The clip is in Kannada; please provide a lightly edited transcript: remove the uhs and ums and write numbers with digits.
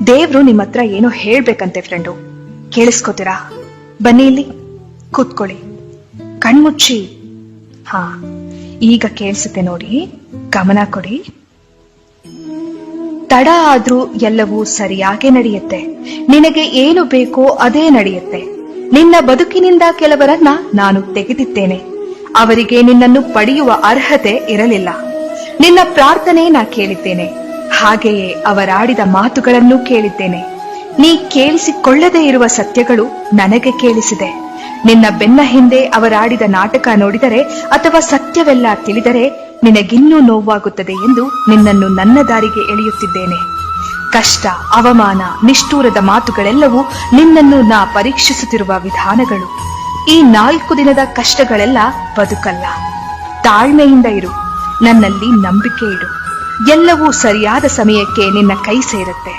ದೇವ್ರು ನಿಮ್ಮ ಹತ್ರ ಏನೋ ಹೇಳ್ಬೇಕಂತೆ ಫ್ರೆಂಡು. ಕೇಳಿಸ್ಕೋತೀರಾ? ಬನ್ನಿ ಇಲ್ಲಿ ಕೂತ್ಕೊಳ್ಳಿ, ಕಣ್ಮುಚ್ಚಿ. ಹಾ, ಈಗ ಕೇಳಿಸುತ್ತೆ ನೋಡಿ, ಗಮನ ಕೊಡಿ. ತಡ ಆದ್ರೂ ಎಲ್ಲವೂ ಸರಿಯಾಗಿ ನಡೆಯುತ್ತೆ. ನಿನಗೆ ಏನು ಬೇಕೋ ಅದೇ ನಡೆಯುತ್ತೆ. ನಿನ್ನ ಬದುಕಿನಿಂದ ಕೆಲವರನ್ನ ನಾನು ತೆಗೆದಿದ್ದೇನೆ. ಅವರಿಗೆ ನಿನ್ನನ್ನು ಪಡೆಯುವ ಅರ್ಹತೆ ಇರಲಿಲ್ಲ. ನಿನ್ನ ಪ್ರಾರ್ಥನೆ ನಾ ಕೇಳಿದ್ದೇನೆ, ಹಾಗೆಯೇ ಅವರಾಡಿದ ಮಾತುಗಳನ್ನು ಕೇಳಿದ್ದೇನೆ. ನೀ ಕೇಳಿಸಿಕೊಳ್ಳದೇ ಇರುವ ಸತ್ಯಗಳು ನನಗೆ ಕೇಳಿಸಿದೆ. ನಿನ್ನ ಬೆನ್ನ ಹಿಂದೆ ಅವರಾಡಿದ ನಾಟಕ ನೋಡಿದರೆ ಅಥವಾ ಸತ್ಯವೆಲ್ಲ ತಿಳಿದರೆ ನಿನಗಿನ್ನೂ ನೋವಾಗುತ್ತದೆ ಎಂದು ನಿನ್ನನ್ನು ನನ್ನ ದಾರಿಗೆ ಎಳೆಯುತ್ತಿದ್ದೇನೆ. ಕಷ್ಟ, ಅವಮಾನ, ನಿಷ್ಠೂರದ ಮಾತುಗಳೆಲ್ಲವೂ ನಿನ್ನನ್ನು ನಾ ಪರೀಕ್ಷಿಸುತ್ತಿರುವ ವಿಧಾನಗಳು. ಈ 4 ದಿನದ ಕಷ್ಟಗಳೆಲ್ಲ ಬದುಕಲ್ಲ. ತಾಳ್ಮೆಯಿಂದ ಇರು, ನನ್ನಲ್ಲಿ ನಂಬಿಕೆ ಇಡು. ಎಲ್ಲವೂ ಸರಿಯಾದ ಸಮಯಕ್ಕೆ ನಿನ್ನ ಕೈ ಸೇರುತ್ತೆ.